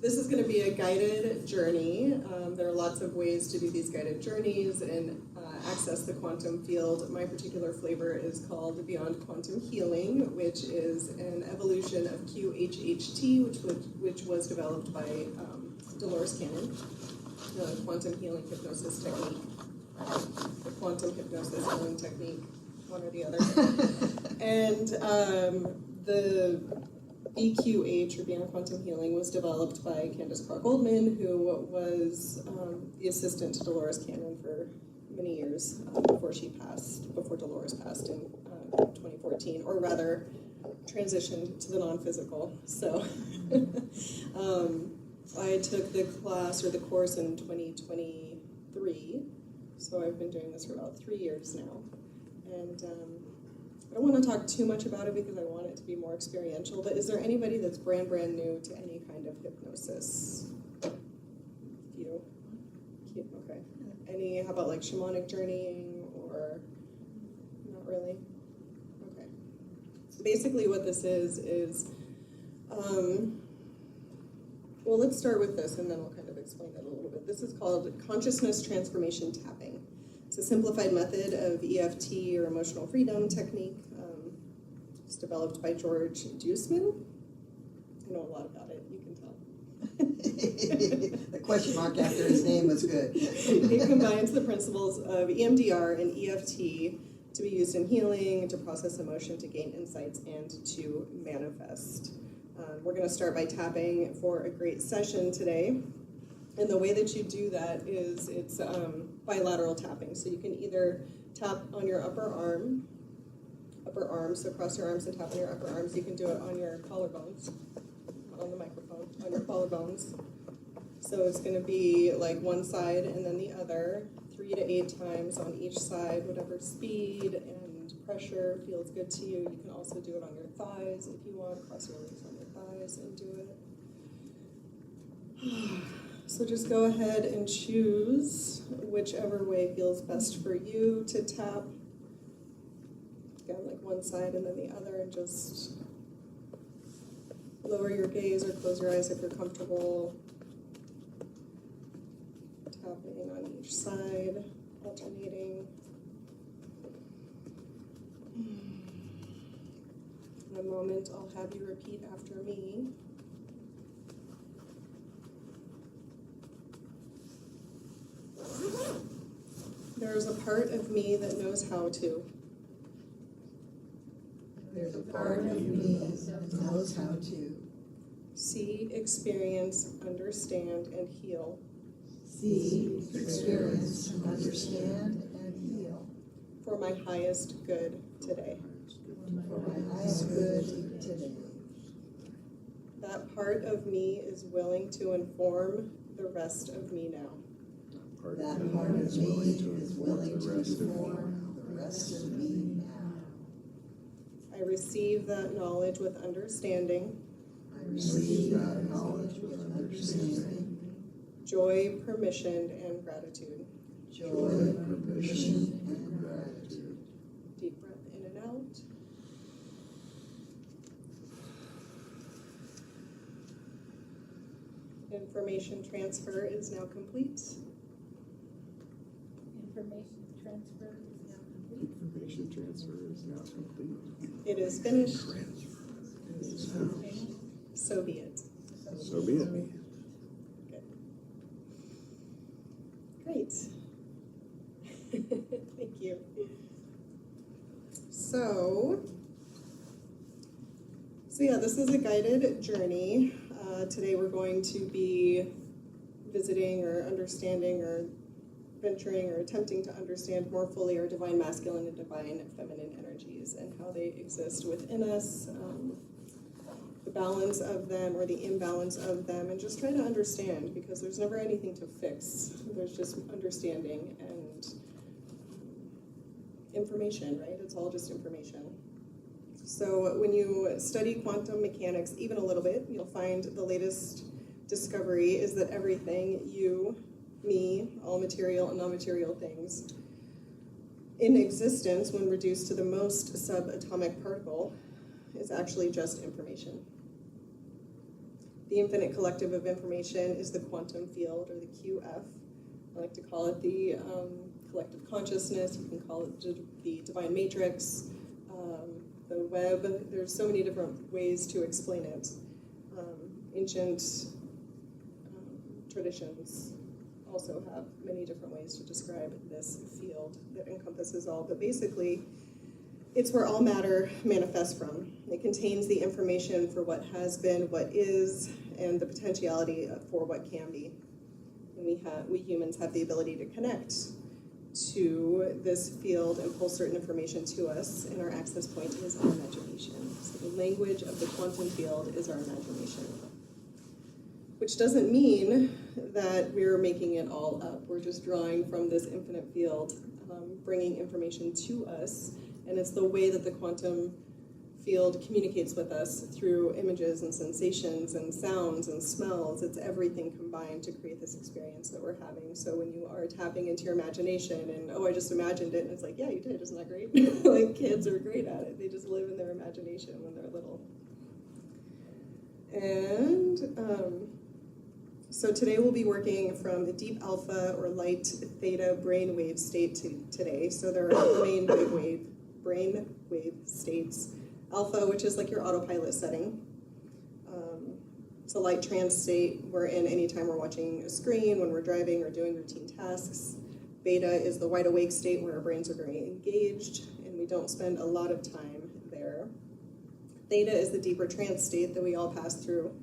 This is going to be a guided journey. There are lots of ways to do these guided journeys and access the quantum field. My particular flavor is called Beyond Quantum Healing, which is an evolution of QHHT, which was developed by Dolores Cannon, the quantum healing hypnosis technique, the quantum hypnosis healing technique, one or the other. And the BQH, or Beyond Quantum Healing, was developed by Candace Clark Goldman, who was the assistant to Dolores Cannon for many years before Dolores passed in 2014, or rather transitioned to the non-physical. So I took the class or the course in 2023, so I've been doing this for about 3 years now. And I don't want to talk too much about it because I want it to be more experiential, but is there anybody that's brand new to any kind of hypnosis? You? Okay. Any, how about like shamanic journeying, or not really? Okay. So basically what this is, well, let's start with this and then we'll kind of explain it a little bit. This is called consciousness transformation tapping. It's a simplified method of EFT, or emotional freedom technique. It's developed by George Duesman. I know a lot about it, you can tell. The question mark after his name was good. It combines the principles of EMDR and EFT to be used in healing, to process emotion, to gain insights, and to manifest. We're going to start by tapping for a great session today. And the way that you do that is it's bilateral tapping. So you can either tap on your upper arm, so cross your arms and tap on your upper arms. You can do it on your collarbones, not on the microphone, on your collarbones. So it's going to be like one side and then the other, 3 to 8 times on each side, whatever speed and pressure feels good to you. You can also do it on your thighs if you want. Cross your legs on your thighs and do it. So just go ahead and choose whichever way feels best for you to tap. Again, like one side and then the other, and just lower your gaze or close your eyes if you're comfortable. Tapping on each side, alternating. In a moment, I'll have you repeat after me. There is a part of me that knows how to. There's a part of me that knows how to See, experience, understand, and heal. see, experience, understand, and heal For my highest good today. for my highest good today. That part of me is willing to inform the rest of me now. That part of me is willing to inform the rest of me now. I receive that knowledge with understanding, I receive that knowledge with understanding, joy, permission, and gratitude. joy, permission, and gratitude. Deep breath in and out. Information transfer is now complete. Information transfer is now complete. Information transfer is now complete. It is finished. So be it. So be it. Good. Great. Thank you. So yeah, this is a guided journey. Today we're going to be visiting or understanding or venturing or attempting to understand more fully our divine masculine and divine feminine energies and how they exist within us, the balance of them or the imbalance of them, and just try to understand, because there's never anything to fix. There's just understanding and information, right? It's all just information. So when you study quantum mechanics even a little bit, you'll find the latest discovery is that everything, you, me, all material and non-material things in existence, when reduced to the most subatomic particle, is actually just information. The infinite collective of information is the quantum field, or the QF. I like to call it the collective consciousness. You can call it the divine matrix, the web. There's so many different ways to explain it. Ancient traditions also have many different ways to describe this field that encompasses all. But basically, it's where all matter manifests from. It contains the information for what has been, what is, and the potentiality for what can be. And we humans have the ability to connect to this field and pull certain information to us, and our access point is our imagination. So the language of the quantum field is our imagination. Which doesn't mean that we're making it all up. We're just drawing from this infinite field, bringing information to us, and it's the way that the quantum field communicates with us through images and sensations and sounds and smells. It's everything combined to create this experience that we're having. So when you are tapping into your imagination and, oh, I just imagined it, and it's like, yeah, you did, isn't that great? Like, kids are great at it. They just live in their imagination when they're little. And so today we'll be working from the deep alpha or light theta brainwave state today. So there are main brainwave states. Alpha, which is like your autopilot setting. It's a light trance state we're in anytime we're watching a screen, when we're driving or doing routine tasks. Beta is the wide awake state where our brains are very engaged and we don't spend a lot of time there. Theta is the deeper trance state that we all pass through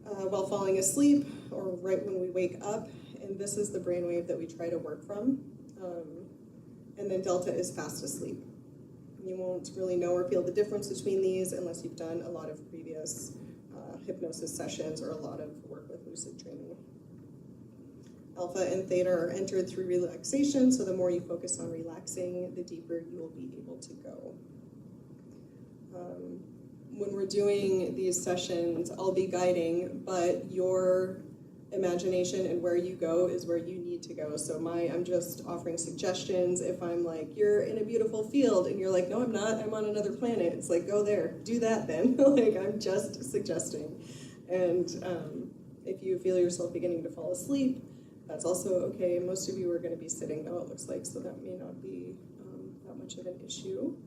while falling asleep or right when we wake up, and this is the brainwave that we try to work from. And then delta is fast asleep. You won't really know or feel the difference between these unless you've done a lot of previous hypnosis sessions or a lot of work with lucid dreaming. Alpha and theta are entered through relaxation, so the more you focus on relaxing, the deeper you will be able to go. When we're doing these sessions, I'll be guiding, but your imagination and where you go is where you need to go. So I'm just offering suggestions. If I'm like, you're in a beautiful field, and you're like, no, I'm not, I'm on another planet. It's like, go there, do that then. Like, I'm just suggesting. And if you feel yourself beginning to fall asleep, that's also okay. Most of you are going to be sitting, though, it looks like, so that may not be that much of an issue.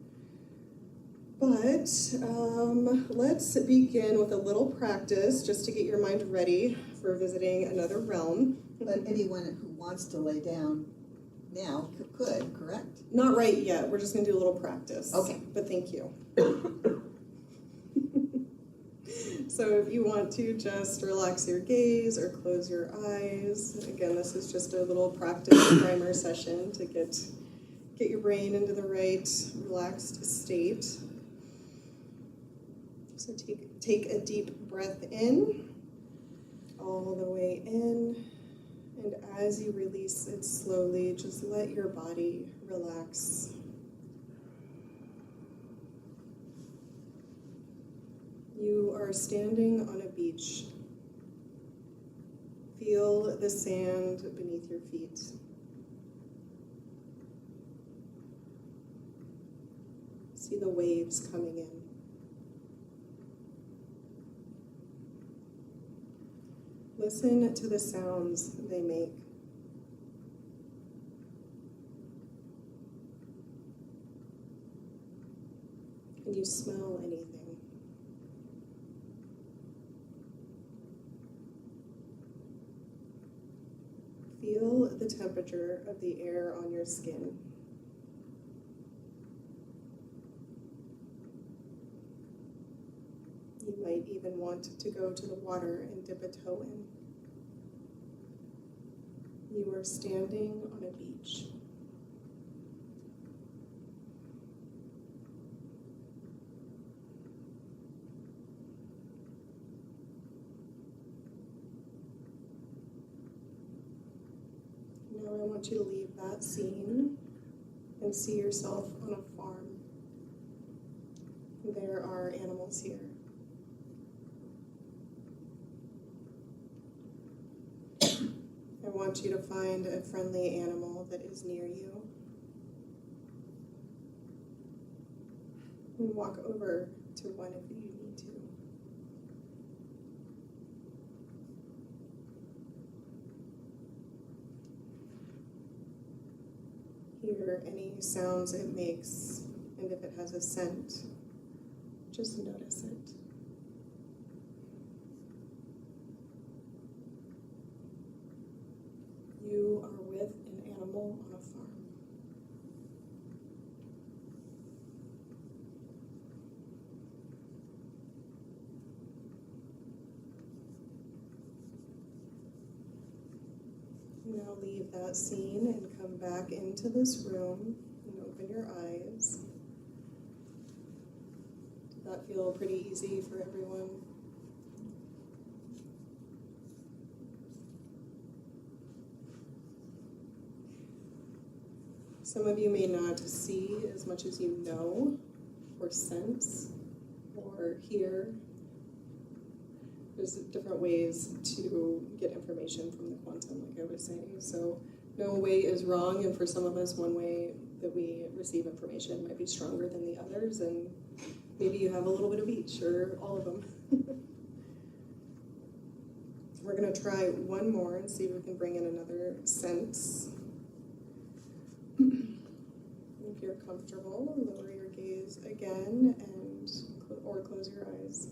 But let's begin with a little practice just to get your mind ready for visiting another realm. But anyone who wants to lay down now could, correct? Not right yet. We're just going to do a little practice. Okay. But thank you. So if you want to just relax your gaze or close your eyes. Again, this is just a little practice primer session to get your brain into the right relaxed state. So take a deep breath in, all the way in, and as you release it slowly, just let your body relax. You are standing on a beach. Feel the sand beneath your feet. See the waves coming in. Listen to the sounds they make. Can you smell anything? Feel the temperature of the air on your skin. You might even want to go to the water and dip a toe in. You are standing on a beach. Now I want you to leave that scene and see yourself on a farm. There are animals here. I want you to find a friendly animal that is near you and walk over to one if you need to. Hear any sounds it makes, and if it has a scent, just notice it. You are with an animal on a farm. Now leave that scene and come back into this room and open your eyes. Did that feel pretty easy for everyone? Some of you may not see as much as you know, or sense, or hear. There's different ways to get information from the quantum, like I was saying. So no way is wrong, and for some of us, one way that we receive information might be stronger than the others, and maybe you have a little bit of each, or all of them. We're going to try one more and see if we can bring in another sense. If you're comfortable, lower your gaze again, or close your eyes.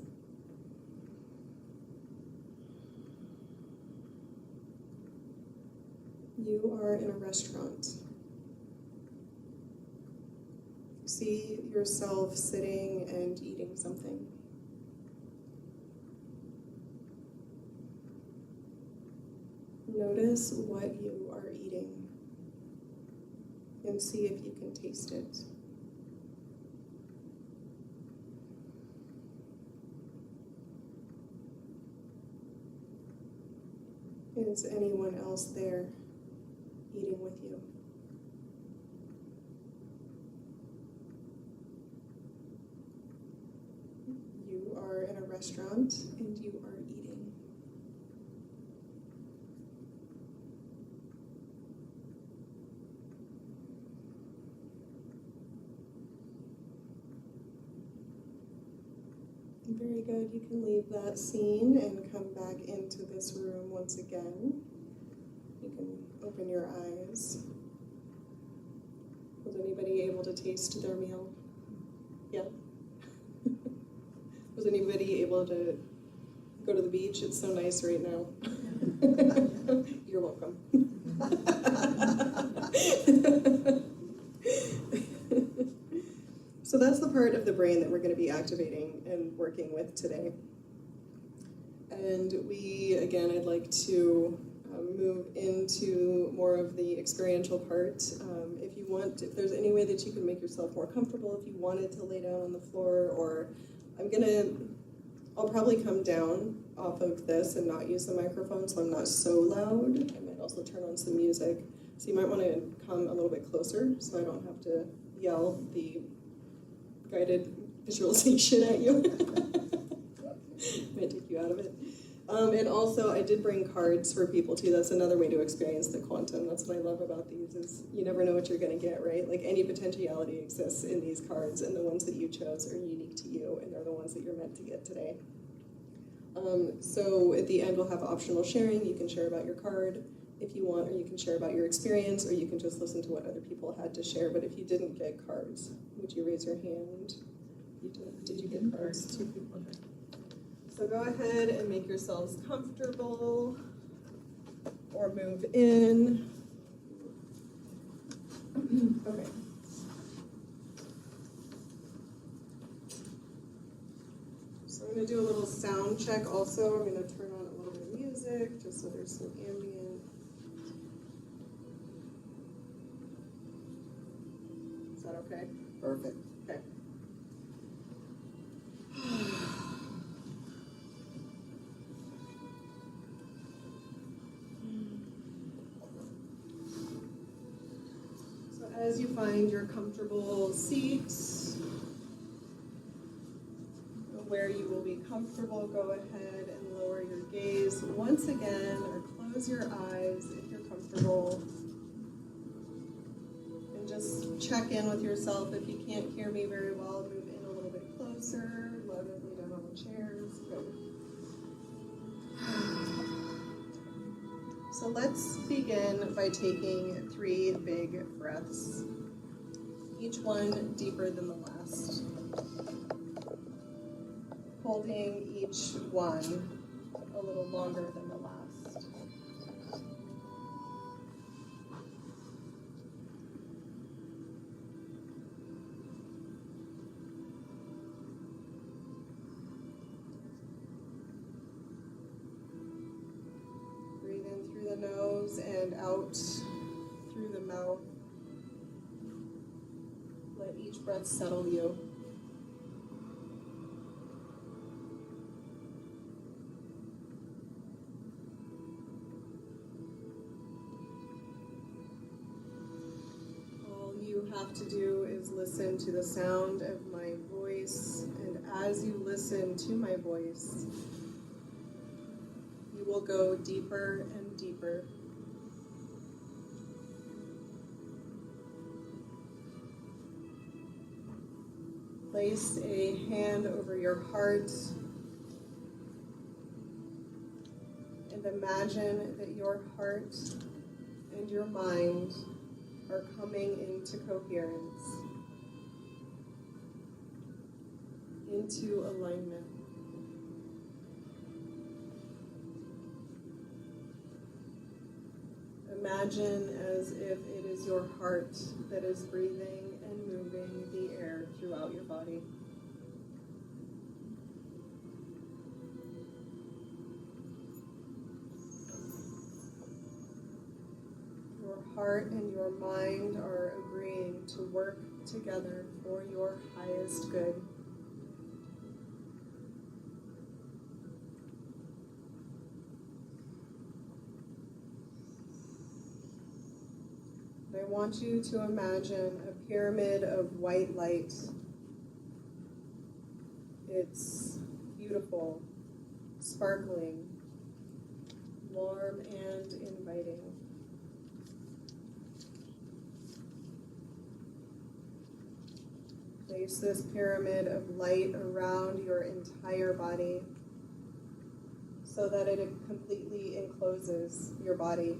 You are in a restaurant. See yourself sitting and eating something. Notice what you are eating and see if you can taste it. Is anyone else there eating with you? You are in a restaurant and you are eating. Very good. You can leave that scene and come back into this room once again. You can open your eyes. Was anybody able to taste their meal? Yeah? Was anybody able to go to the beach? It's so nice right now. You're welcome. So that's the part of the brain that we're going to be activating and working with today. And again, I'd like to move into more of the experiential part. If there's any way that you can make yourself more comfortable, if you wanted to lay down on the floor, or I'll probably come down off of this and not use the microphone so I'm not so loud. I might also turn on some music. So you might want to come a little bit closer so I don't have to yell the guided visualization at you. Might take you out of it. And also, I did bring cards for people too. That's another way to experience the quantum. That's what I love about these, is you never know what you're going to get, right? Like, any potentiality exists in these cards, and the ones that you chose are unique to you, and they're the ones that you're meant to get today. So at the end, we'll have optional sharing. You can share about your card if you want, or you can share about your experience, or you can just listen to what other people had to share. But if you didn't get cards, would you raise your hand? You did. Did you get cards? 2 people. So go ahead and make yourselves comfortable, or move in. Okay. So I'm going to do a little sound check also. I'm going to turn on a little bit of music, just so there's some ambient. Is that okay? Perfect. Okay. So as you find your comfortable seats, where you will be comfortable, go ahead and lower your gaze once again, or close your eyes if you're comfortable. And just check in with yourself. If you can't hear me very well, move in a little bit closer, lower down on the chairs. Go. So So let's begin by taking 3 big breaths, each one deeper than the last. Holding each one a little longer than the last. Breathe in through the nose and out through the mouth. Let each breath settle you. All you have to do is listen to the sound of my voice, and as you listen to my voice, you will go deeper and deeper. Place a hand over your heart and imagine that your heart and your mind are coming into coherence, into alignment. Imagine as if it is your heart that is breathing and moving the air throughout your body. Your heart and your mind are agreeing to work together for your highest good. I want you to imagine a pyramid of white light. It's beautiful, sparkling, warm, and inviting. Place this pyramid of light around your entire body so that it completely encloses your body.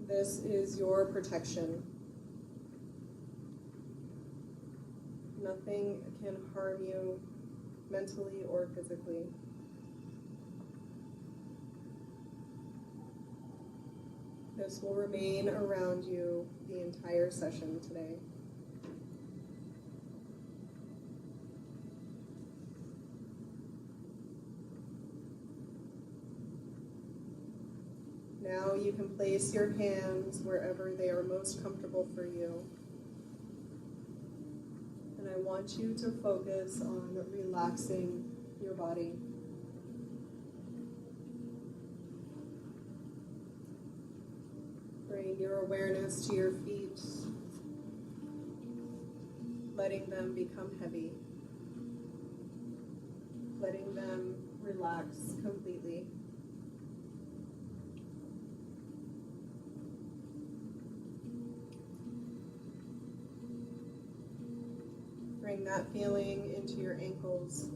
This is your protection. Nothing can harm you mentally or physically. This will remain around you the entire session today. Now you can place your hands wherever they are most comfortable for you. And I want you to focus on relaxing your body. Bring your awareness to your feet, letting them become heavy, letting them relax completely. Bring that feeling into your ankles,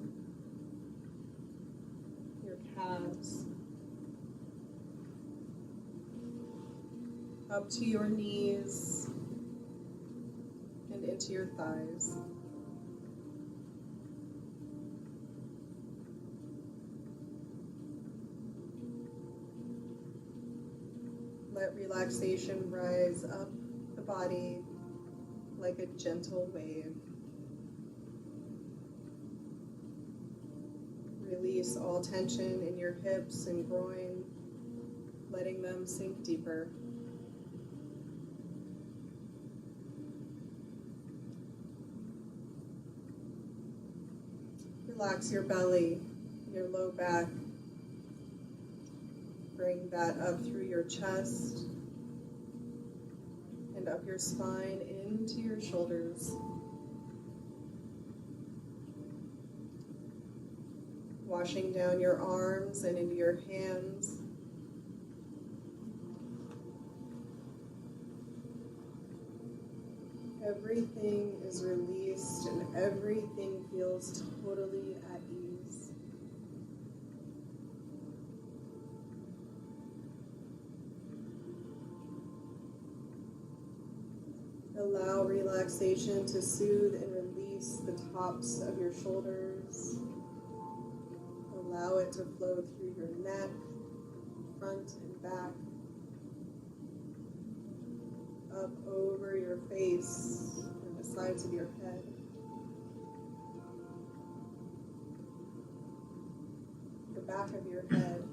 your calves, up to your knees, and into your thighs. Let relaxation rise up the body like a gentle wave. Release all tension in your hips and groin, letting them sink deeper. Relax your belly, your low back. Bring that up through your chest and up your spine into your shoulders. Washing down your arms and into your hands. Everything is released and everything feels totally at ease. Allow relaxation to soothe and release the tops of your shoulders. Allow it to flow through your neck, front and back, up over your face and the sides of your head. The back of your head.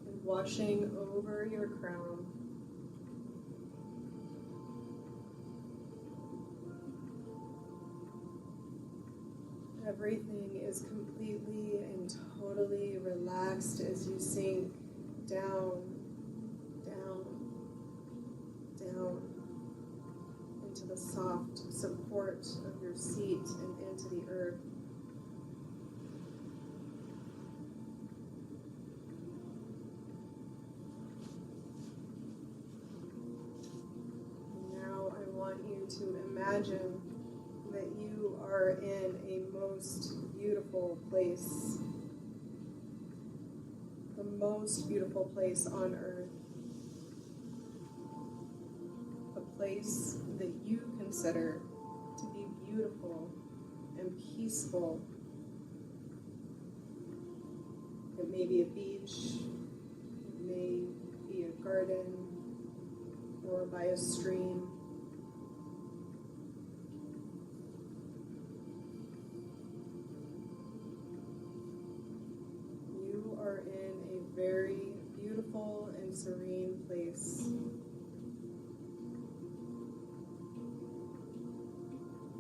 And washing over your crown. Everything is completely and totally relaxed as you sink down, down, down into the soft support of your seat and into the earth. Now I want you to imagine that you are in a most beautiful place, the most beautiful place on earth, a place that you consider to be beautiful and peaceful. It may be a beach, it may be a garden, or by a stream. In a very beautiful and serene place.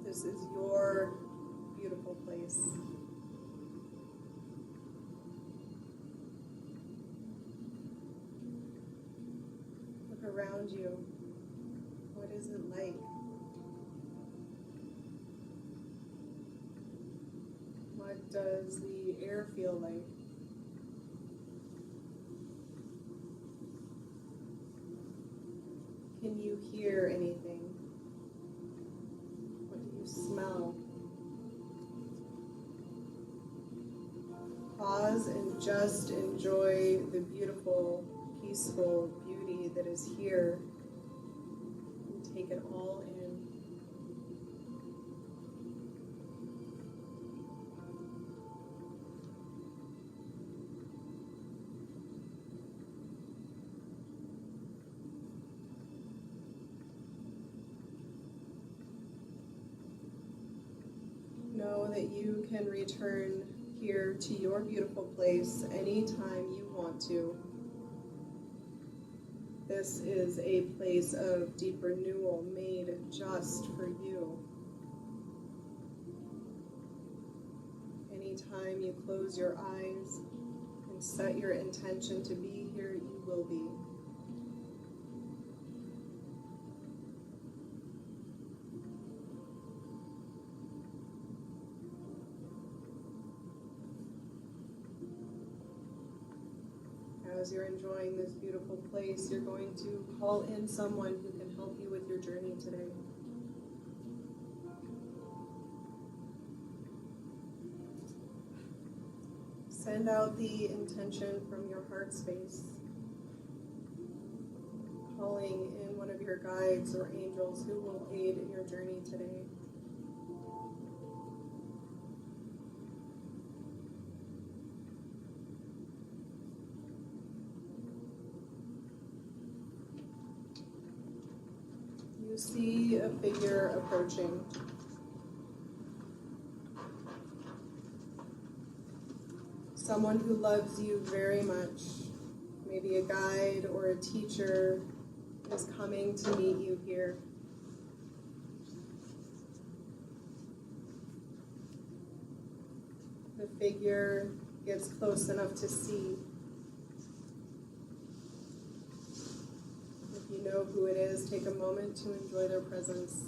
This is your beautiful place. Look around you. What is it like? What does the air feel like? Can you hear anything? What do you smell? Pause and just enjoy the beautiful, peaceful beauty that is here. And take it all in. Know that you can return here to your beautiful place anytime you want to. This is a place of deep renewal made just for you. Anytime you close your eyes and set your intention to be here, you will be. As you're enjoying this beautiful place, you're going to call in someone who can help you with your journey today. Send out the intention from your heart space, calling in one of your guides or angels who will aid in your journey today. You see a figure approaching. Someone who loves you very much, maybe a guide or a teacher, is coming to meet you here. The figure gets close enough to see. If you know who it is, take a moment to enjoy their presence.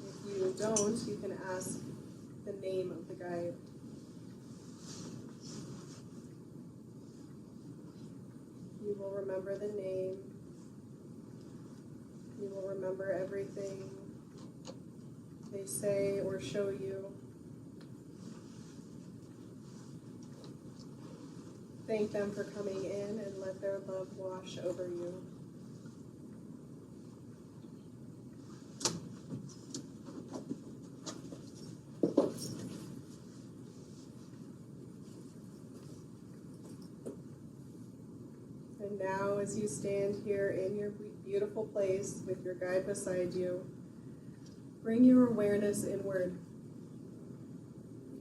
If you don't, you can ask the name of the guide. You will remember the name. You will remember everything they say or show you. Thank them for coming in and let their love wash over you. And now, as you stand here in your beautiful place with your guide beside you, bring your awareness inward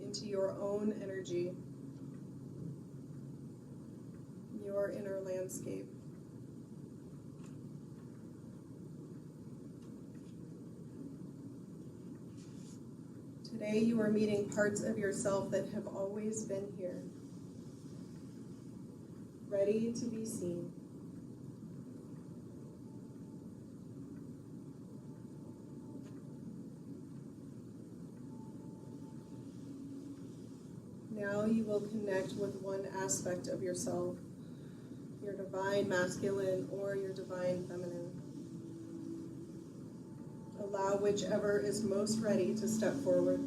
into your own energy, your inner landscape. Today you are meeting parts of yourself that have always been here, ready to be seen. Now you will connect with one aspect of yourself, your divine masculine or your divine feminine. Allow whichever is most ready to step forward.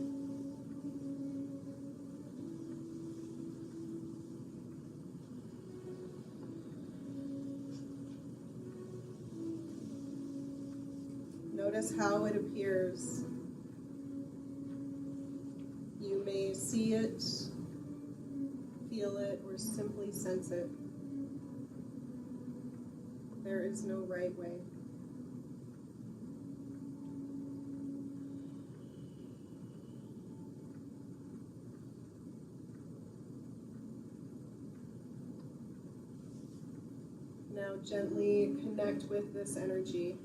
Notice how it appears. You may see it, feel it, or simply sense it. There is no right way. Now gently connect with this energy.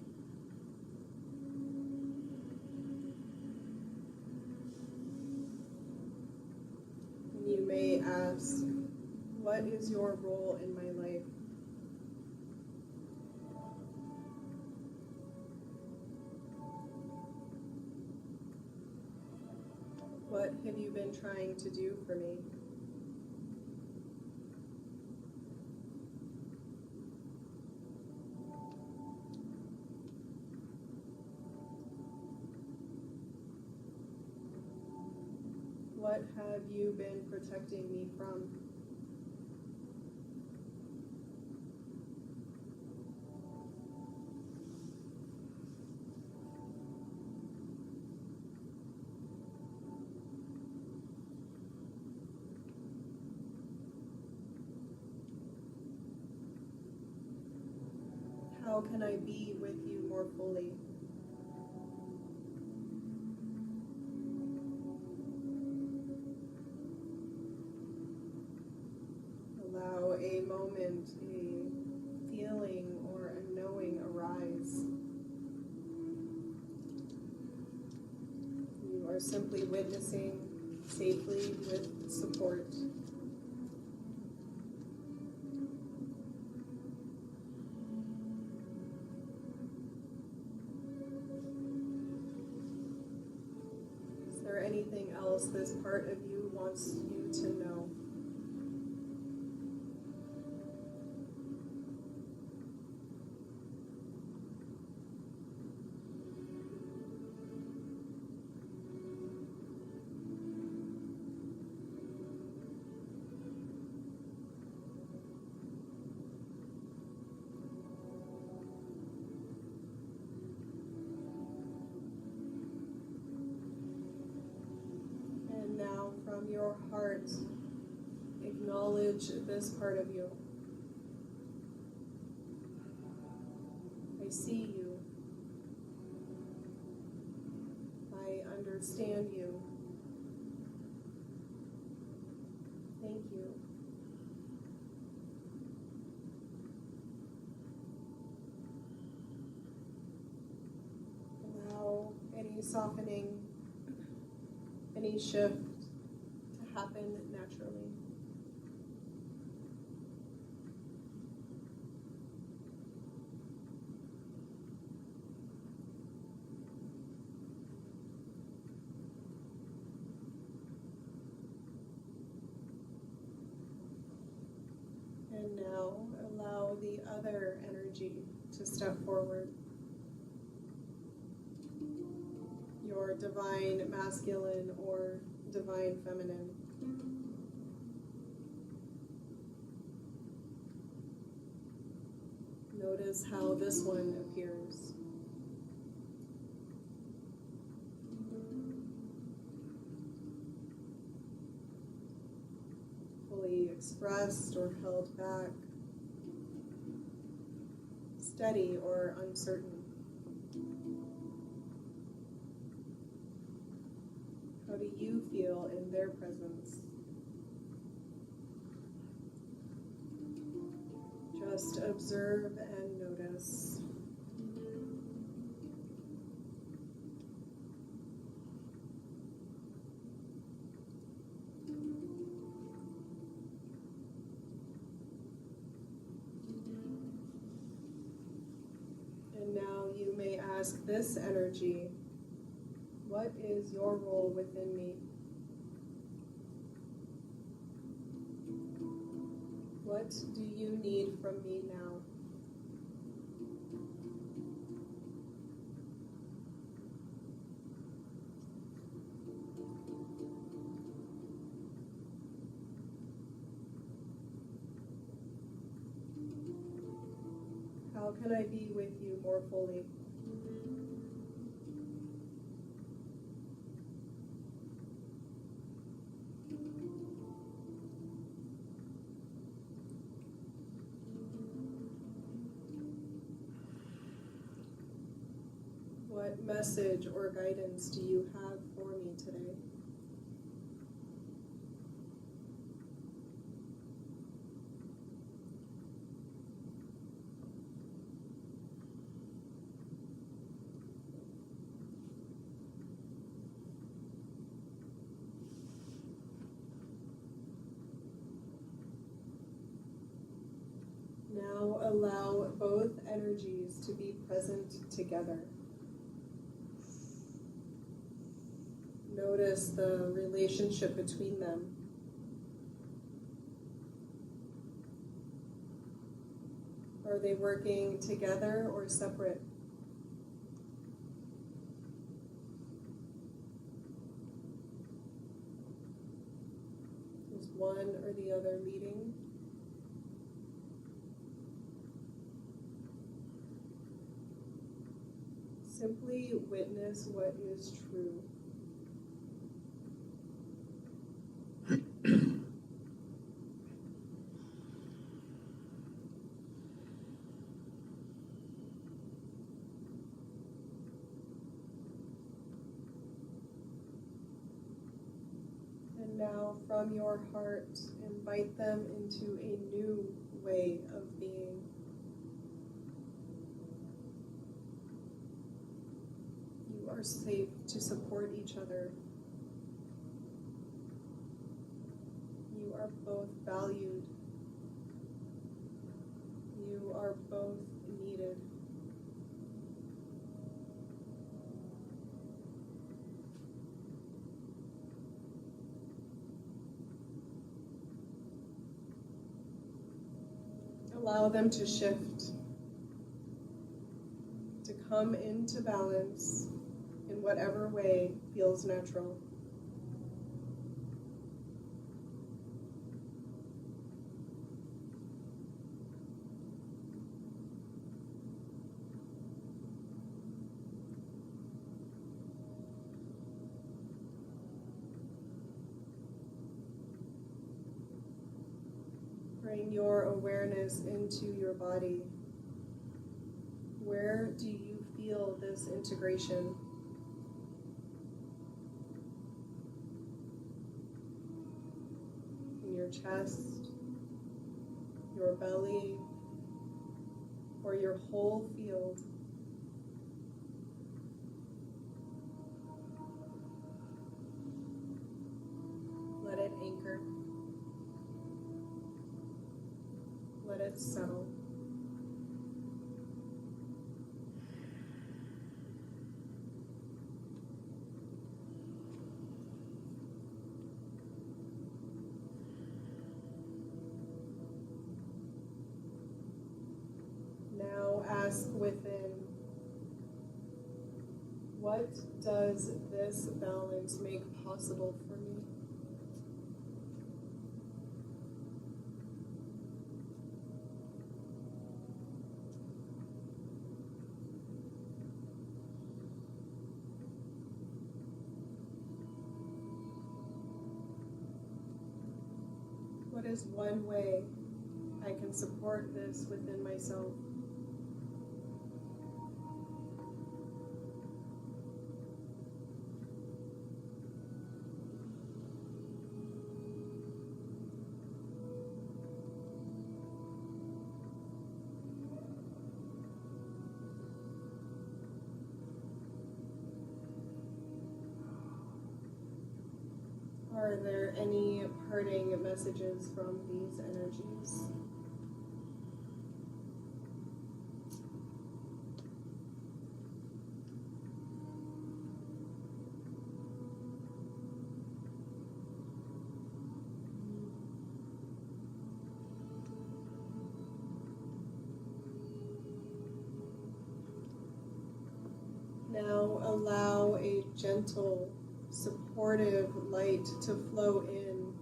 And you may ask, what is your role in my life? What have you been trying to do for me? What have you been protecting me from? How can I be with you more fully? Allow a moment, a feeling, or a knowing arise. You are simply witnessing safely with support. Is there anything else this part of you wants you to know? Now, from your heart, acknowledge this part of you. I see you. I understand you. Thank you. Allow any softening, any shift to happen naturally. And now allow the other energy to step forward. Your divine masculine or divine feminine. Notice how this one appears. Fully expressed or held back, steady or uncertain. How do you feel in their presence? Just observe and notice. And now you may ask this energy, what is your role within me? What do you need from me now? How can I be with you more fully? What message or guidance do you have for me today? Now allow both energies to be present together. Notice the relationship between them. Are they working together or separate? Is one or the other leading? Simply witness what is true. And now from your heart, invite them into a new way of being. You are safe to support each other. You are both valued. You are both needed. Allow them to shift, to come into balance in whatever way feels natural. Bring your awareness into your body. Where do you feel this integration? In your chest, your belly, or your whole field? Let it anchor. Let it settle. Now ask within, what does this balance make possible for me? is one way I can support this within myself? Are there any parting messages from these energies? Now allow a gentle, supportive light to flow in,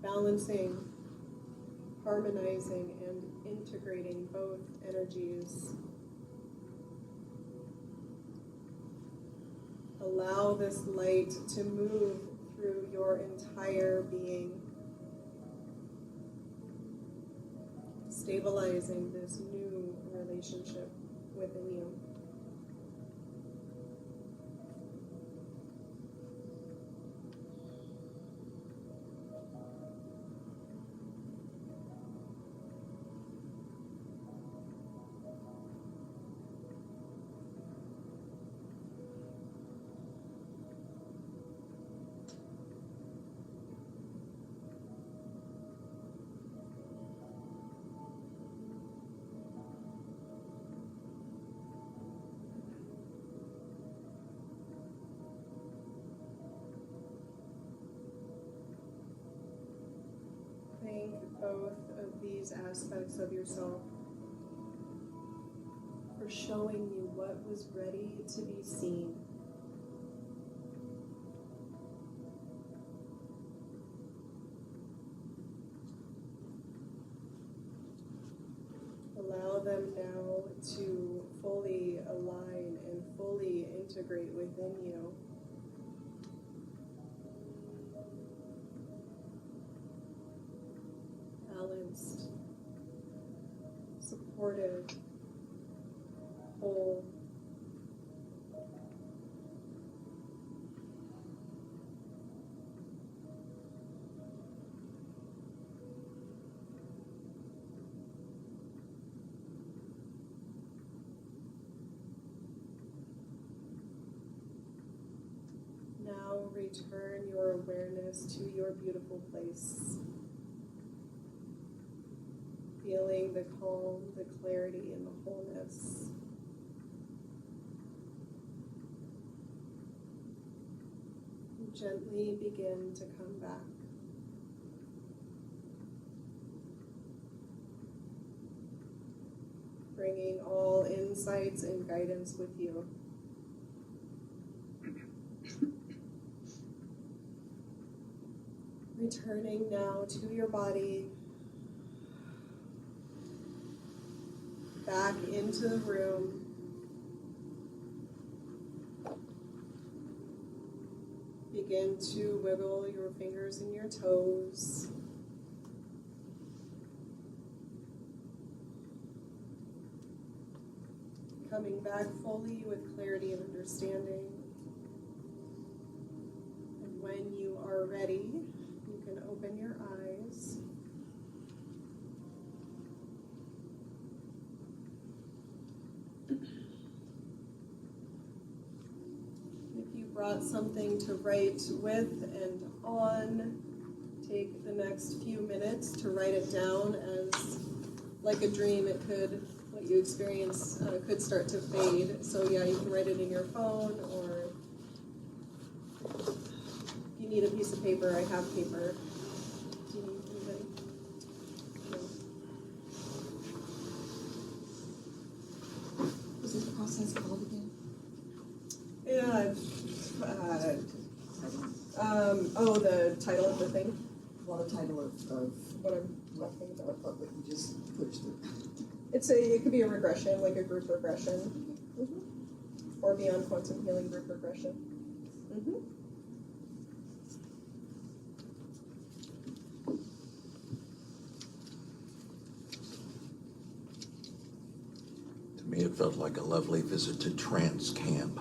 balancing, harmonizing, and integrating both energies. Allow this light to move through your entire being, stabilizing this new relationship within you. Thank both of these aspects of yourself for showing you what was ready to be seen. Allow them now to fully align and fully integrate within you. Balanced, supportive, whole. Now return your awareness to your beautiful place. Feeling the calm, the clarity, and the wholeness. And gently begin to come back. Bringing all insights and guidance with you. Returning now to your body. Back into the room. Begin to wiggle your fingers and your toes. Coming back fully with clarity and understanding. And when you are ready, you can open your eyes. If you brought something to write with and on, take the next few minutes to write it down. As like a dream, it could, what you experience could start to fade. So yeah, you can write it in your phone, or if you need a piece of paper, I have paper. Do you need anybody? No. Was this process called again? Yeah. The title of the thing. Well, the title of What I'm talking about. what you just pushed through. It could be a regression, like a group regression, or beyond quantum healing group regression. To me, it felt like a lovely visit to trance camp.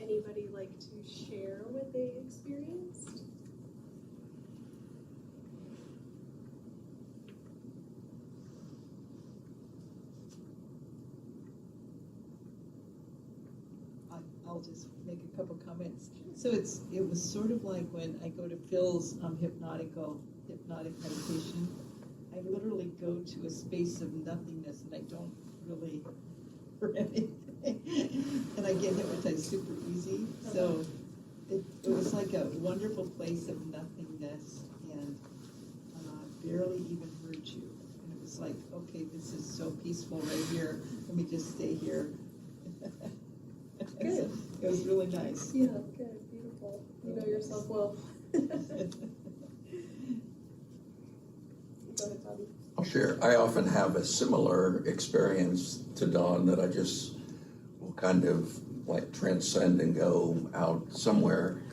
anybody like to share what they experienced? I'll just make a couple comments. So it was sort of like when I go to Phil's hypnotic meditation. I literally go to a space of nothingness and I don't really hear anything. And I get hypnotized super easy. So it was like a wonderful place of nothingness and barely even heard you. And it was like, okay, this is so peaceful right here. Let me just stay here. Good. It was really nice. Yeah, good, beautiful. You know yourself well. Go ahead, Bobby. I'll share. I often have a similar experience to Dawn that I just will kind of like transcend and go out somewhere.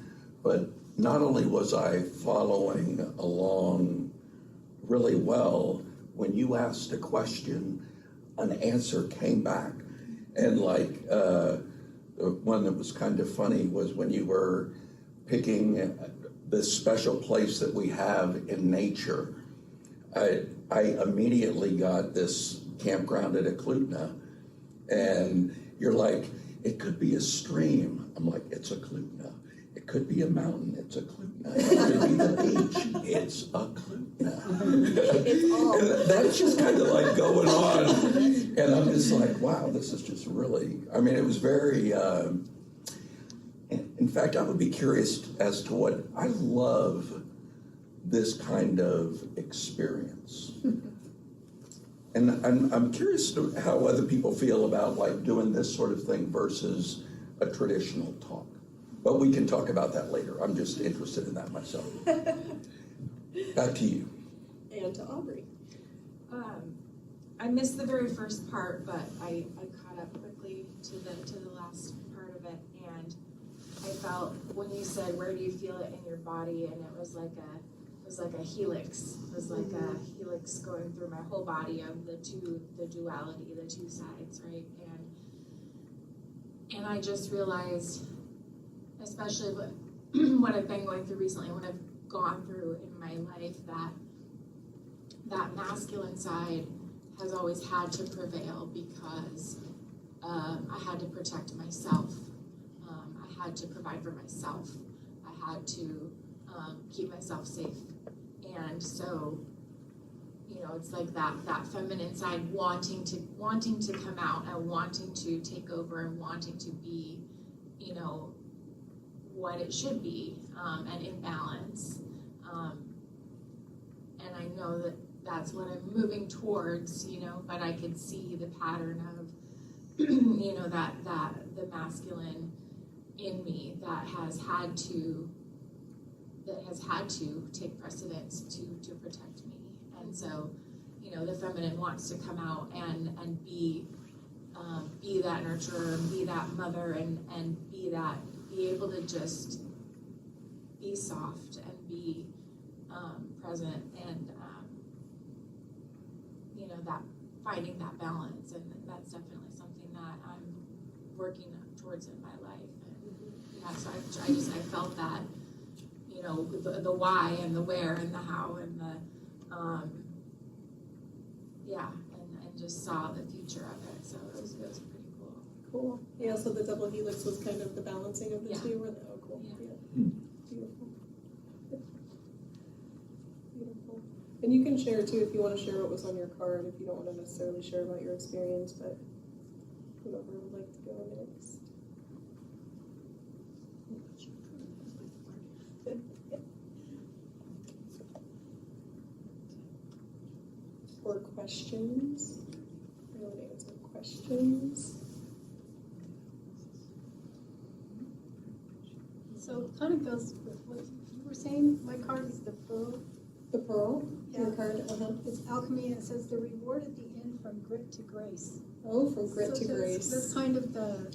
But not only was I following along really well, when you asked a question, an answer came back. And like, the one that was kind of funny was when you were picking this special place that we have in nature. I immediately got this campground at Eklutna, and you're like, it could be a stream. I'm like, it's Eklutna. It could be a mountain. It's Eklutna. It could be the beach. It's Eklutna. It's all. And that's just kind of like going on. And I'm just like, wow, this is just really, I mean, it was very, in fact, I would be curious as to what, I love this kind of experience. And I'm curious to how other people feel about like doing this sort of thing versus a traditional talk. But we can talk about that later. I'm just interested in that myself. Back to you. And to Aubrey. I missed the very first part, but I caught up quickly to the last part of it, and I felt when you said, where do you feel it in your body, and it was like a helix. It was like a helix going through my whole body of the duality, the two sides, right? And I just realized, especially what I've been going through recently, what I've gone through in my life, that masculine side has always had to prevail because I had to protect myself. I had to provide for myself. I had to keep myself safe. And so, you know, it's like that feminine side wanting to come out and wanting to take over and wanting to be, you know, what it should be, and in balance. And I know that that's what I'm moving towards, you know, but I could see the pattern of, you know, that the masculine in me that has had to take precedence to protect me. And so, you know, the feminine wants to come out and be that nurturer, and be that mother, and be able to just be soft and be present, and you know, that finding that balance, and that's definitely something that I'm working towards in my life. And yeah, so I felt that, you know, the why and the where and the how and the and just saw the future of it. So it was pretty cool. Cool. Yeah, so the double helix was kind of the balancing of the Yeah. two. Oh, cool. Yeah. Yeah. Beautiful. Beautiful. And you can share too if you want to share what was on your card, if you don't want to necessarily share about your experience, but whoever would like to go next. Or questions? I would answer questions. So it kind of goes with what you were saying. My card is the Pearl. The pearl? Your Yeah. card? Uh-huh. It's alchemy, and it says the reward at the end from grit to grace. Oh, from grit So to grace. That's kind of the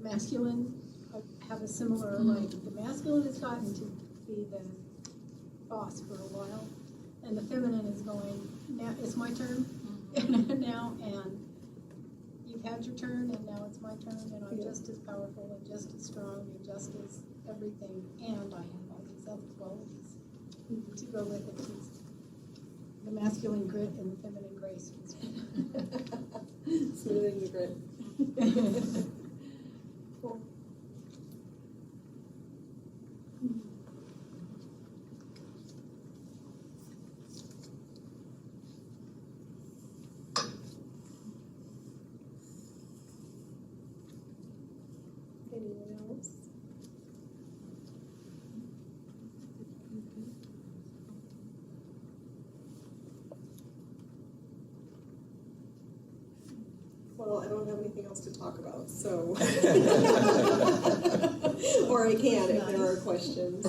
masculine. I have a similar, like, the masculine has gotten to be the boss for a while, and the feminine is going, now it's my turn now, and you've had your turn and now it's my turn and I'm just as powerful and just as strong and just as everything, and I have all these other qualities to go with it. It's the masculine grit and the feminine grace. Smoothing the grit. Cool. Anyone else? Well, I don't have anything else to talk about, so. Or I can if there are questions.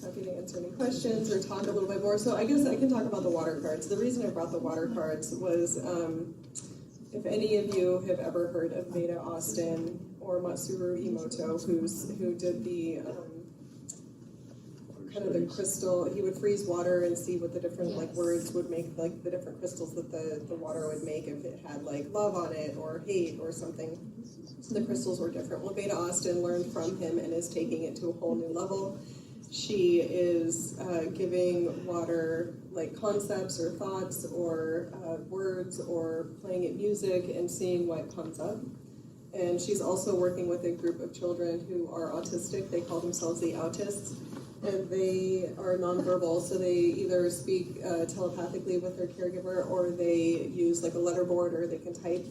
Happy to answer any questions or talk a little bit more. So I guess I can talk about the water cards. The reason I brought the water cards was if any of you have ever heard of Veda Austin or Matsuru Emoto, who did the kind of the crystal, he would freeze water and see what the different like words would make, like the different crystals that the water would make if it had like love on it or hate or something. So the crystals were different. Well, Veda Austin learned from him and is taking it to a whole new level. She is giving water like concepts or thoughts or words or playing it music and seeing what comes up. And she's also working with a group of children who are autistic. They call themselves the autists. And they are nonverbal, so they either speak telepathically with their caregiver or they use like a letterboard or they can type.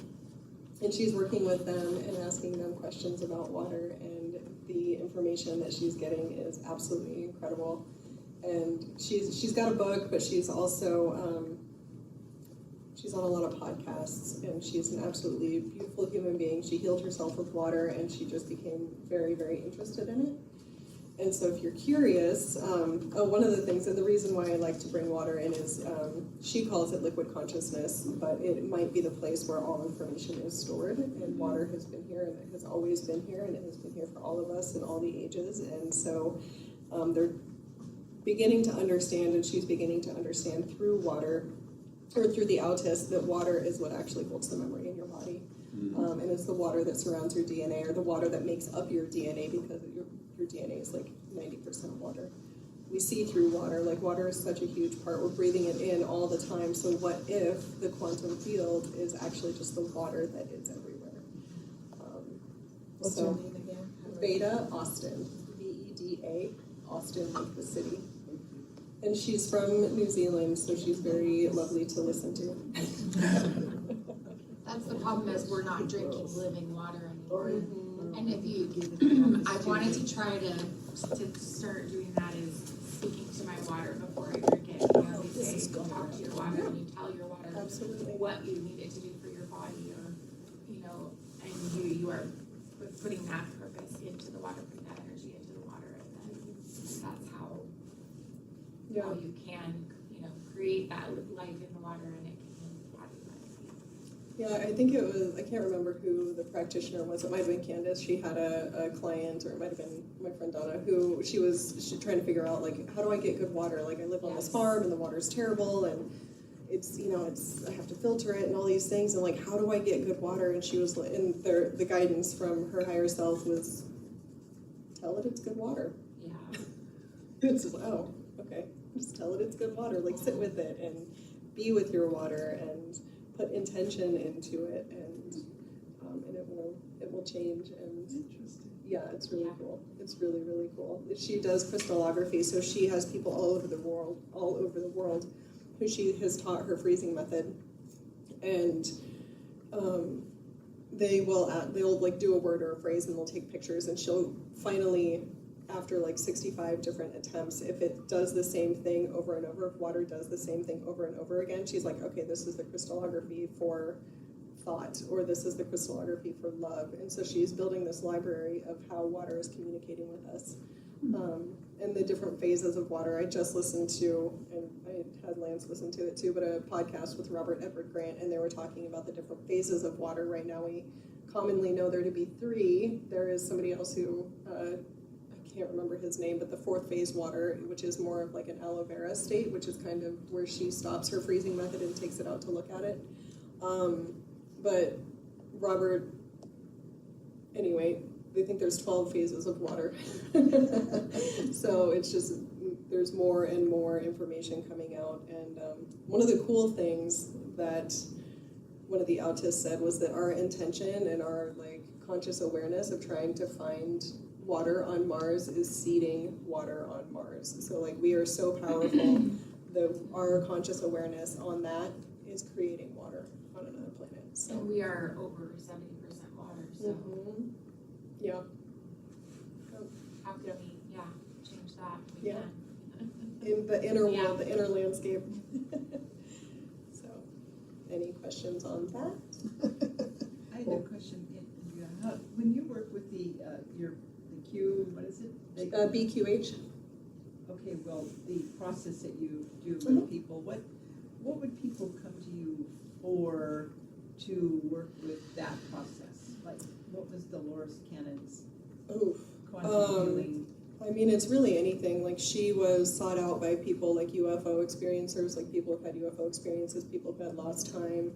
And she's working with them and asking them questions about water, and the information that she's getting is absolutely incredible. And she's got a book, but she's also she's on a lot of podcasts, and she's an absolutely beautiful human being. She healed herself with water, and she just became very, very interested in it. And so if you're curious, one of the things, and the reason why I like to bring water in is she calls it liquid consciousness, but it might be the place where all information is stored, and water has been here, and it has always been here, and it has been here for all of us in all the ages. And so they're beginning to understand, and she's beginning to understand through water, or through the autist, that water is what actually holds the memory in your body. And it's the water that surrounds your DNA, or the water that makes up your DNA, because your DNA is like 90% water. We see through water, like water is such a huge part. We're breathing it in all the time. So what if the quantum field is actually just the water that is everywhere? What's her name again? Veda Austin, Veda, Austin, like the city. And she's from New Zealand, so she's very lovely to listen to. That's the problem, is we're not drinking living water anymore. And if you, I wanted to try to start doing that, is speaking to my water before I drink it. You know, they say talk to your water, and you tell your water what you need it to do for your body, or, you know, and you are putting that purpose into the water, putting that energy into the water, and then that's how you can, you know, create that life in the water, and it can heal the body. Yeah, I think it was, I can't remember who the practitioner was. It might have been Candace. She had a client, or it might have been my friend Donna, who she trying to figure out, like, how do I get good water? Like, I live on this farm and the water's terrible, and it's, you know, I have to filter it and all these things, and like, how do I get good water? And she was, and the guidance from her higher self was, tell it it's good water. Yeah. It's just, oh, okay. Just tell it it's good water. Like, sit with it and be with your water and put intention into it, and it will change. And yeah, it's really cool. It's really, really cool. She does crystallography, so she has people all over the world who she has taught her freezing method, and they'll like do a word or a phrase, and they'll take pictures, and she'll finally, after like 65 different attempts, if it does the same thing over and over, if water does the same thing over and over again, she's like, okay, this is the crystallography for thought, or this is the crystallography for love. And so she's building this library of how water is communicating with us, and the different phases of water. I just listened to, and I had Lance listen to it too, but a podcast with Robert Edward Grant, and they were talking about the different phases of water. Right now we commonly know there to be 3. There is somebody else who, I can't remember his name, but the 4th phase water, which is more of like an aloe vera state, which is kind of where she stops her freezing method and takes it out to look at it. but Robert, anyway, they think there's 12 phases of water. So it's just, there's more and more information coming out. And one of the cool things that one of the autists said was that our intention and our like conscious awareness of trying to find water on Mars is seeding water on Mars. So like we are so powerful that our conscious awareness on that is creating water on another planet. So And we are over 70% water, so Mhm. Yeah. how can we, change that? We Yeah. can. In the inner Yeah. world, the inner landscape. So, any questions on that? I had a question, Andrea. When you work with the Q, what is it? BQH. Okay, well, the process that you do with Mhm. people, what would people come to you for to work with that process? Like, what was Dolores Cannon's Oof. quantum healing? I mean, it's really anything. Like, she was sought out by people like UFO experiencers, like people who've had UFO experiences, people who've had lost time.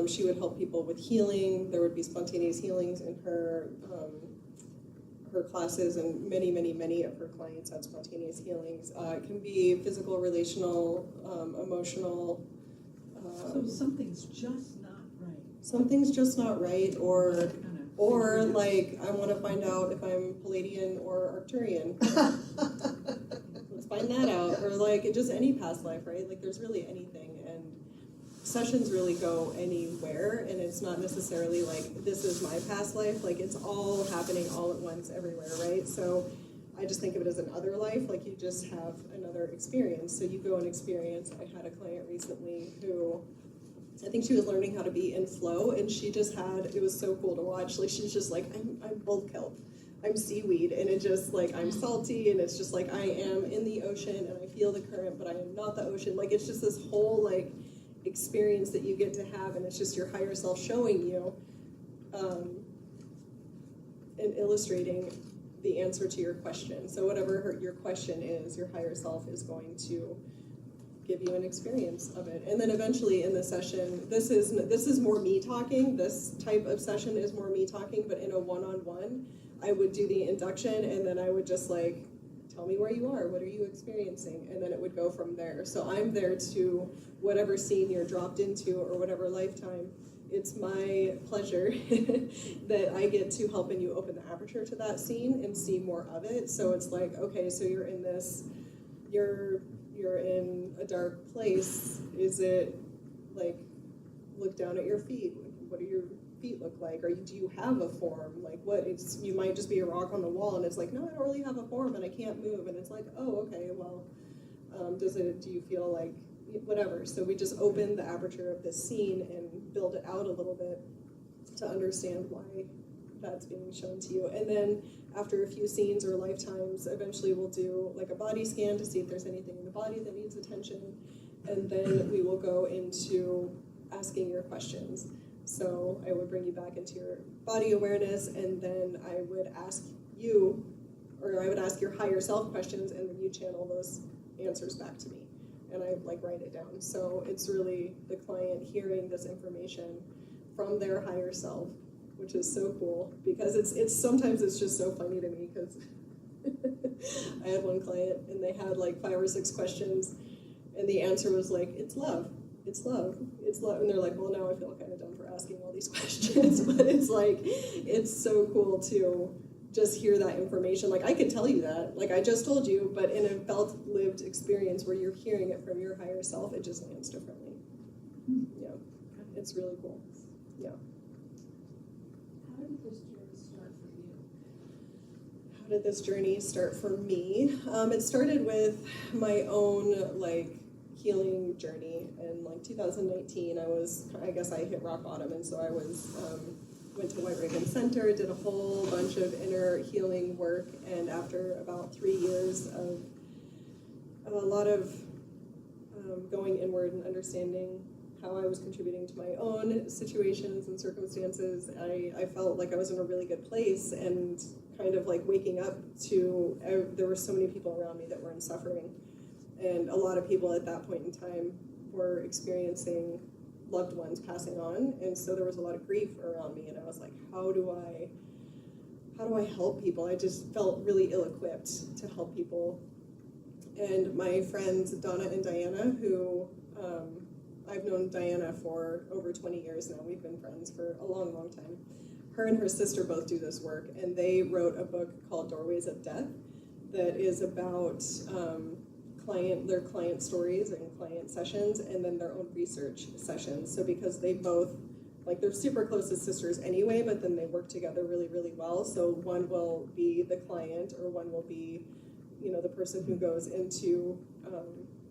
She would help people with healing. There would be spontaneous healings in her classes, and many of her clients had spontaneous healings. It can be physical, relational, emotional. So something's just not right. Something's just not right, or Figure it out. like I want to find out if I'm Palladian or Arcturian. Let's find that out. Or like just any past life, right? Like there's really anything, and sessions really go anywhere, and it's not necessarily like this is my past life. Like it's all happening all at once everywhere, right? So I just think of it as an other life. Like you just have another experience. So you go and experience. I had a client recently who I think she was learning how to be in flow, and she just had, it was so cool to watch. Like she's just like, I'm bulk kelp, I'm seaweed, and it just like I'm salty, and it's just like I am in the ocean and I feel the current, but I am not the ocean. Like it's just this whole like experience that you get to have, and it's just your higher self showing you and illustrating the answer to your question. So whatever your question is, your higher self is going to give you an experience of it. And then eventually in the session, this is more me talking. This type of session is more me talking, but in a one-on-one, I would do the induction, and then I would just like, tell me where you are, what are you experiencing? And then it would go from there. So I'm there to whatever scene you're dropped into or whatever lifetime. It's my pleasure that I get to helping you open the aperture to that scene and see more of it. So it's like, okay, so you're in this, you're in a dark place. Is it like, look down at your feet? What do your feet look like? Or do you have a form? Like what, you might just be a rock on the wall, and it's like, no, I don't really have a form and I can't move. And it's like, oh, okay, well, do you feel like, whatever. So we just open the aperture of this scene and build it out a little bit to understand why that's being shown to you. And then after a few scenes or lifetimes, eventually we'll do like a body scan to see if there's anything in the body that needs attention. And then we will go into asking your questions. So I would bring you back into your body awareness, and then I would ask you, or I would ask your higher self questions, and then you channel those answers back to me. And I like write it down. So it's really the client hearing this information from their higher self, which is so cool, because it's sometimes it's just so funny to me, because I had one client and they had like 5 or 6 questions, and the answer was like, it's love, it's love, it's love. And they're like, well, now I feel kind of dumb for asking all these questions. But it's like, it's so cool to just hear that information. Like I could tell you that, like I just told you, but in a felt lived experience where you're hearing it from your higher self, it just lands differently. Yeah, it's really cool. Yeah. How did this journey start for you? How did this journey start for me? It started with my own like healing journey in like 2019. I guess I hit rock bottom, and so I went to White Ribbon Center, did a whole bunch of inner healing work, and after about 3 years of a lot of going inward and understanding how I was contributing to my own situations and circumstances, I felt like I was in a really good place, and kind of like waking up to, there were so many people around me that were in suffering, and a lot of people at that point in time were experiencing loved ones passing on, and so there was a lot of grief around me, and I was like, how do I help people? I just felt really ill-equipped to help people. And my friends Donna and Diana, who I've known Diana for over 20 years now, we've been friends for a long, long time. Her and her sister both do this work, and they wrote a book called Doorways of Death that is about their client stories and client sessions, and then their own research sessions. So because they both, like, they're super close as sisters anyway, but then they work together really, really well. So one will be the client, or one will be, the person who goes into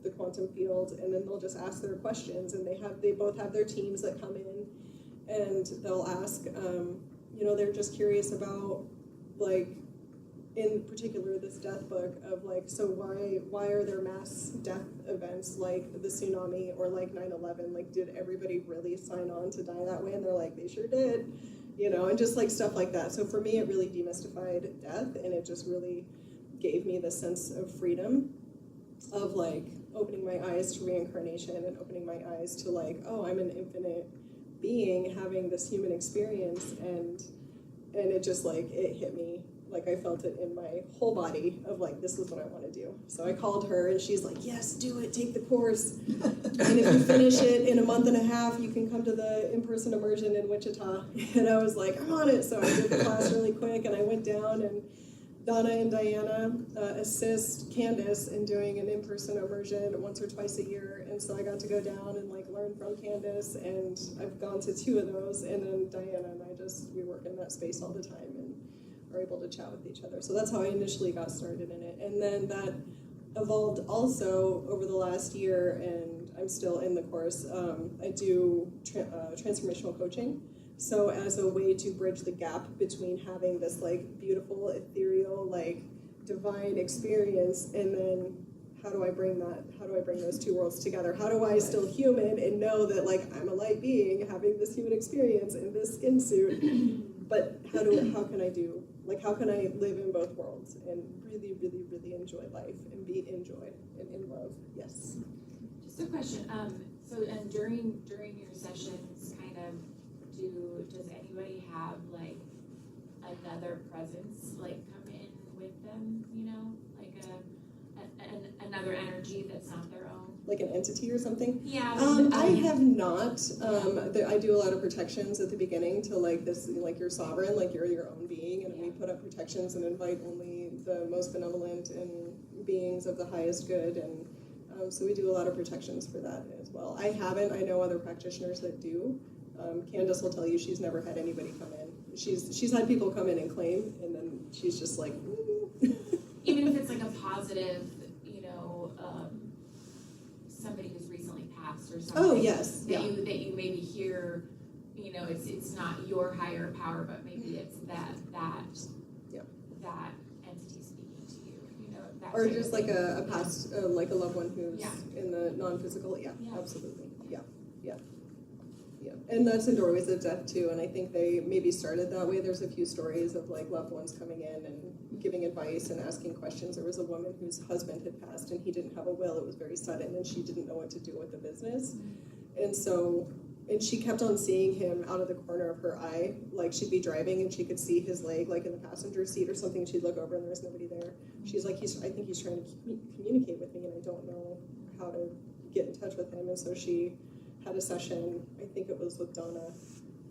the quantum field, and then they'll just ask their questions, and they both have their teams that come in, and they'll ask, they're just curious about, like, in particular this death book of, like, so why are there mass death events like the tsunami or like 9/11? Like, did everybody really sign on to die that way? And they're like, they sure did, and just like stuff like that. So for me, it really demystified death, and it just really gave me the sense of freedom of, like, opening my eyes to reincarnation and opening my eyes to, like, oh, I'm an infinite being having this human experience, and it just, like, it hit me. Like, I felt it in my whole body of, like, this is what I want to do. So I called her, and she's like, yes, do it, take the course. And if you finish it in a month and a half, you can come to the in-person immersion in Wichita. And I was like, I'm on it. So I did the class really quick, and I went down, and Donna and Diana assist Candace in doing an in-person immersion once or twice a year. And so I got to go down and, like, learn from Candace, and I've gone to 2 of those. And then Diana and we work in that space all the time, and are able to chat with each other. So that's how I initially got started in it. And then that evolved also over the last year, and I'm still in the course. I do transformational coaching. So as a way to bridge the gap between having this, like, beautiful, ethereal, like, divine experience, and then how do I bring those two worlds together? How do I still human and know that, like, I'm a light being having this human experience in this skin suit, but how can I live in both worlds and really, really, really enjoy life and be in joy and in love? Yes. Just a question. And during your sessions, kind of, does anybody have, like, another presence, like, come in with them? Like another energy that's not their own. Like an entity or something? Yeah. I have not. I do a lot of protections at the beginning to, like, this, like, you're sovereign, like, you're your own being, and we put up protections and invite only the most benevolent and beings of the highest good, and so we do a lot of protections for that as well. I haven't. I know other practitioners that do. Candace will tell you she's never had anybody come in. She's had people come in and claim, and then she's just like, Even if it's like a positive, somebody who's recently passed or something. Oh yes, that you maybe hear, it's not your higher power, but maybe it's that entity speaking to you. That or just like a past, like a loved one who's in the non-physical. Yeah, absolutely. Yeah, and that's in Doorways of Death too, and I think they maybe started that way. There's a few stories of, like, loved ones coming in and giving advice and asking questions. There was a woman whose husband had passed, and he didn't have a will. It was very sudden, and she didn't know what to do with the business. And she kept on seeing him out of the corner of her eye. Like, she'd be driving, and she could see his leg, like, in the passenger seat or something. She'd look over, and there was nobody there. She's like, I think he's trying to communicate with me, and I don't know how to get in touch with him. And so she had a session, I think it was with Donna,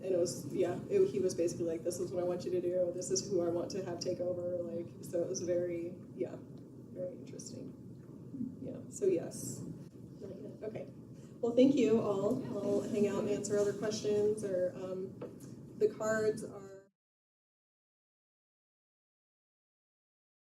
and it was, he was basically like, this is what I want you to do, this is who I want to have take over, like, so it was very, very interesting. So yes. Okay. Well, thank you all. I'll hang out and answer other questions, or the cards are